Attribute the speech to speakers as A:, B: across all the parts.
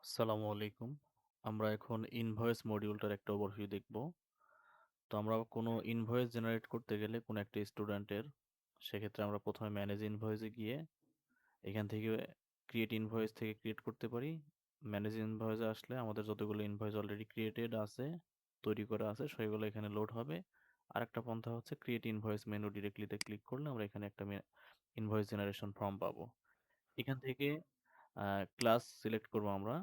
A: আসসালামু আলাইকুম। আমরা এখন ইনভয়েস মডিউলটার একটা ওভারভিউ দেখব। তো আমরা কোনো ইনভয়েস জেনারেট করতে গেলে কোনো একটা স্টুডেন্টের, সেক্ষেত্রে আমরা ১ম এ ম্যানেজ ইনভয়েসে গিয়ে এখান থেকে ক্রিয়েট ইনভয়েস থেকে ক্রিয়েট করতে পারি। ম্যানেজ ইনভয়েসে আসলে আমাদের যতগুলো ইনভয়েস অলরেডি ক্রিয়েটেড আছে, তৈরি করা আছে সেগুলো এখানে লোড হবে। আরেকটা পন্থা হচ্ছে ক্রিয়েট ইনভয়েস মেনু ডিরেক্টলিতে ক্লিক করলে আমরা এখানে একটা ইনভয়েস জেনারেশন ফর্ম পাবো। এখান থেকে ক্লাস সিলেক্ট করব আমরা।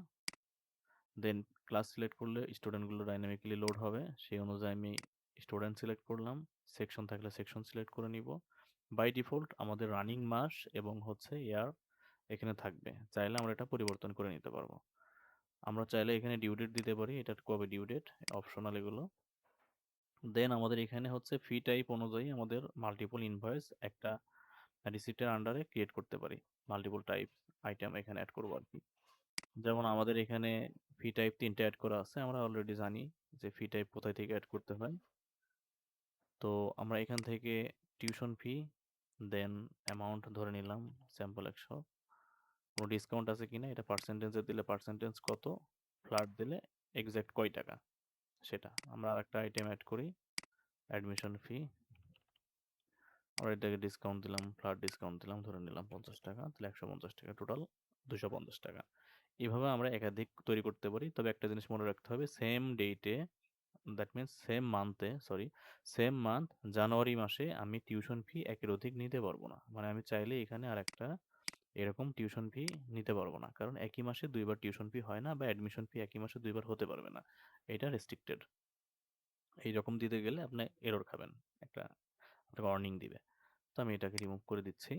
A: দেন ক্লাস সিলেক্ট করলে স্টুডেন্টগুলো ডাইনামিক্যালি লোড হবে। সেই অনুযায়ী আমি স্টুডেন্ট সিলেক্ট করলাম। সেকশন থাকলে সেকশন সিলেক্ট করে নিব। বাই ডিফল্ট আমাদের রানিং মাস এবং হচ্ছে ইয়ার এখানে থাকবে। চাইলে আমরা এটা পরিবর্তন করে নিতে পারবো। আমরা চাইলে এখানে ডিউ ডেট দিতে পারি। এটা কবে ডিউ ডেট, অপশনাল এগুলো। দেন আমাদের এখানে হচ্ছে ফি টাইপ অনুযায়ী আমাদের মাল্টিপল ইনভয়েস একটা রিসিপ্টের আন্ডারে ক্রিয়েট করতে পারি। মাল্টিপল টাইপ আইটেম এখানে এড করবো আরকি। যেমন আমাদের এখানে ফি টাইপ ৩ টা এড করা আছে। আমরা অলরেডি জানি যে ফি টাইপ কোথায় থেকে এড করতে হয়। তো আমরা এখান থেকে টিউশন ফি, দেন অ্যামাউন্ট ধরে নিলাম স্যাম্পল ১০০। কোনো ডিসকাউন্ট আছে কিনা এটা পার্সেন্টেজে দিলে পার্সেন্টেজ কত, ফ্ল্যাট দিলে এক্সাক্ট কয় টাকা সেটা। আমরা আরেকটা আইটেম এড করি, অ্যাডমিশন ফি। আমরা এটাকে ডিসকাউন্ট দিলাম, ফ্ল্যাট ডিসকাউন্ট দিলাম, ধরে নিলাম ৳৫০, তাহলে ৳১৫০, টোটাল ৳২৫০। এভাবে আমরা একাধিক তৈরি করতে পারি। তবে একটা জিনিস মনে রাখতে হবে, সেম ডেটে, দ্যাট মিনস সেম মান্থ জানুয়ারি মাসে আমি টিউশন ফি একের অধিক নিতে পারবো না। মানে আমি চাইলে এখানে আরেকটা এরকম টিউশন ফি নিতে পারবো না। কারণ একই মাসে ২ বার টিউশন ফি হয় না, বা অ্যাডমিশন ফি একই মাসে ২ বার হতে পারবে না। এটা রেস্ট্রিক্টেড। এইরকম দিতে গেলে আপনি এরর খাবেন। একটা আপনাকে ওয়ার্নিং দিবে। তো আমি এটাকে রিমুভ করে দিচ্ছি।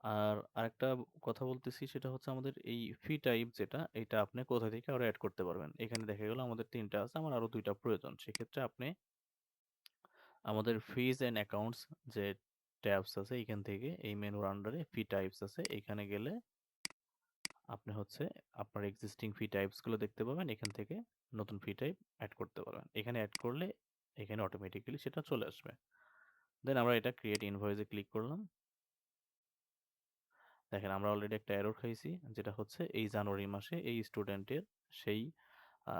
A: আর আরেকটা কথা বলতেছি, সেটা হচ্ছে আমাদের এই ফি টাইপ যেটা, এটা আপনি কোথা থেকে আরো এড করতে পারবেন। এখানে দেখা গেল আমাদের ৩ টা আছে, আমার আরো ২ টা প্রয়োজন। সেক্ষেত্রে আপনি আমাদের ফিজ অ্যান্ড অ্যাকাউন্টস যে ট্যাবস আছে, এখান থেকে এই মেনুর আন্ডারে ফি টাইপস আছে। এখানে গেলে আপনি হচ্ছে আপনার এক্সিস্টিং ফি টাইপস গুলো দেখতে পাবেন। এখান থেকে নতুন ফি টাইপ এড করতে পারবেন। এখানে এড করলে এখানে অটোমেটিক্যালি সেটা চলে আসবে। দেন আমরা এটা ক্রিয়েট ইনভয়েস এ ক্লিক করলাম। দেখেন আমরা অলরেডি একটা এরর খাইছি, যেটা হচ্ছে এই জানুয়ারি মাসে এই স্টুডেন্টের সেই আ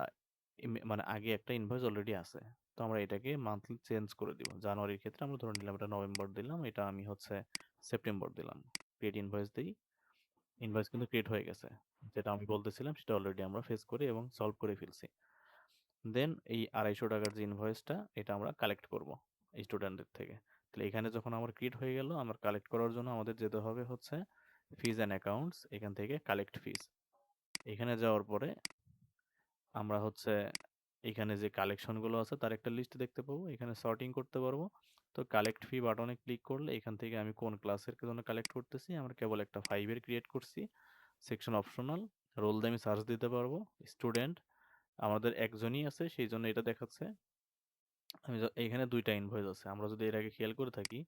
A: মানে আগে একটা ইনভয়েস অলরেডি আছে। তো আমরা এটাকে মান্থলি চেঞ্জ করে দিব। জানুয়ারির ক্ষেত্রে আমরা ধরে নিলাম এটা নভেম্বর দিলাম, এটা আমি হচ্ছে সেপ্টেম্বর দিলাম। ক্রিয়েট ইনভয়েস দেই। ইনভয়েস কিন্তু ক্রিয়েট হয়ে গেছে। যেটা আমি বলতেছিলাম সেটা অলরেডি আমরা ফেস করে এবং সলভ করে ফেলছি। দেন এই ৳২৫০ যে ইনভয়েসটা, এটা আমরা কালেক্ট করব স্টুডেন্টদের থেকে। তাহলে এখানে যখন আমার ক্রিয়েট হয়ে গেল, আমার কালেক্ট করার জন্য আমাদের যেতে হবে হচ্ছে ফিজ অ্যান্ড অ্যাকাউন্টস, এখান থেকে কালেক্ট ফিজ। এখানে যাওয়ার পরে আমরা হচ্ছে এখানে যে কালেকশন গুলো আছে তার একটা লিস্ট দেখতে পাবো। এখানে সর্টিং করতে পারবো। তো কালেক্ট ফি বাটনে ক্লিক করলে এখান থেকে আমি কোন ক্লাসের জন্য কালেক্ট করতেছি, আমরা কেবল একটা 5 এর ক্রিয়েট করছি। Section optional. রোল দিয়ে আমি সার্চ দিতে পারবো। স্টুডেন্ট আমাদের একজনই আছে, সেই জন্য এটা দেখাচ্ছে। আমি এখানে ২ টা ইনভয়েস আছে। আমরা যদি এর আগে খেয়াল করে থাকি,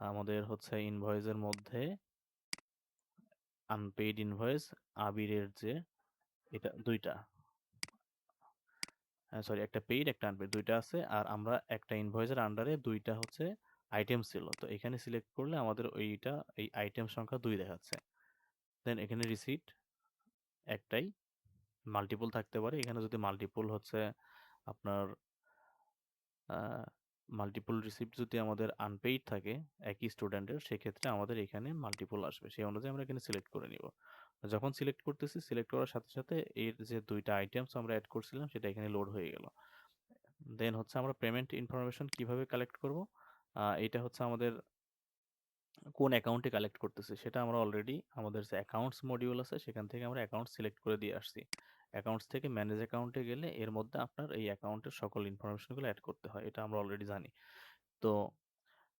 A: আমাদের হচ্ছে ইনভয়েসের মধ্যে আনপেইড ইনভয়েস, আবিরের যে, এটা ২ টা। সরি, একটা পেইড একটা আনপেইড ২ টা আছে। আর আমরা একটা ইনভয়েসের আন্ডারে ২ টা হচ্ছে আইটেম ছিল। তো এখানে সিলেক্ট করলে আমাদের এই আইটেম সংখ্যা ২ দেখাচ্ছে। দেন এখানে রিসিট একটাই, মাল্টিপল থাকতে পারে। এখানে যদি মাল্টিপল হচ্ছে আপনার আ মাল্টিপল রিসিপ্ট যদি আমাদের আনপেইড থাকে একই স্টুডেন্টের, সেক্ষেত্রে আমাদের এখানে মাল্টিপল আসবে। সেই অনুযায়ী আমরা এখানে সিলেক্ট করে নিব। যখন সিলেক্ট করতেছি, সিলেক্ট করার সাথে, সাথে এর যে ২ টা আইটেমস আমরা এড করছিলাম সেটা এখানে লোড হয়ে গেল। দেন হচ্ছে আমরা পেমেন্ট ইনফরমেশন কিভাবে কালেক্ট করব? এটা হচ্ছে আমাদের কোন অ্যাকাউন্টে কালেক্ট করতেছি সেটা আমরা অলরেডি আমাদের যে অ্যাকাউন্টস মডিউল আছে সেখান থেকে আমরা অ্যাকাউন্ট সিলেক্ট করে দিয়ে আসছি। অ্যাকাউন্টস থেকে ম্যানেজ অ্যাকাউন্টে গেলে এর মধ্যে আপনার এই অ্যাকাউন্টের সকল ইনফরমেশনগুলো এড করতে হয়। এটা আমরা অলরেডি জানি। তো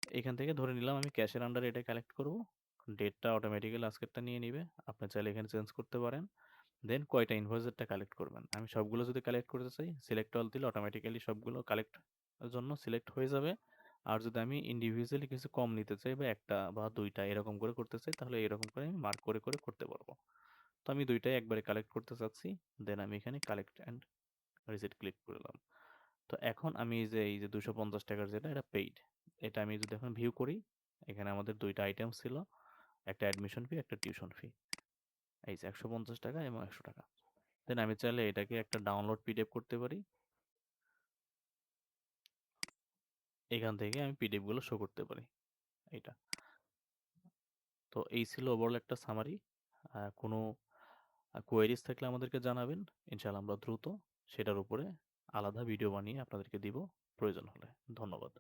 A: এখান থেকে ধরে নিলাম আমি ক্যাশের আন্ডারে এটা কালেক্ট করব। ডেটটা অটোমেটিক্যালি আজকেরটা নিয়ে নিবে। আপনি চাইলে এখানে চেঞ্জ করতে পারেন। দেন কয়টা ইনভয়েসেরটা কালেক্ট করবেন। আমি সবগুলো যদি কালেক্ট করতে চাই, সিলেক্ট অল দিলে অটোমেটিক্যালি সবগুলো কালেক্ট এর জন্য সিলেক্ট হয়ে যাবে। আর যদি আমি ইন্ডিভিজুয়ালি কিছু কম নিতে চাই বা ১ টা বা ২ টা এরকম করে করতে চাই, তাহলে এরকম করে আমি মার্ক করে, করে করতে পারবো। তো আমি ২ টাই একবারে কালেক্ট করতে চাচ্ছি। দেন আমি এখানে কালেক্ট অ্যান্ড রিসিট ক্লিক করলাম। তো এখন আমি এই যে ৳২৫০ যেটা, এটা পেইড। এটা আমি যদি এখন ভিউ করি, এখানে আমাদের ২ টা আইটেম ছিল। একটা অ্যাডমিশন ফি, একটা টিউশন ফি। এই যে ৳১৫০ এবং ৳১০০। দেন আমি চাইলে এটাকে একটা ডাউনলোড পিডিএফ করতে পারি। এখান থেকে আমি পিডিএফগুলো শো করতে পারি। এইটা। তো এই ছিল ওভারঅল একটা সামারি। কোনো কোয়েরিজ থাকলে আমাদেরকে জানাবেন। ইনশাআল্লাহ আমরা দ্রুত সেটার উপরে আলাদা ভিডিও বানিয়ে আপনাদেরকে দিব প্রয়োজন হলে। ধন্যবাদ।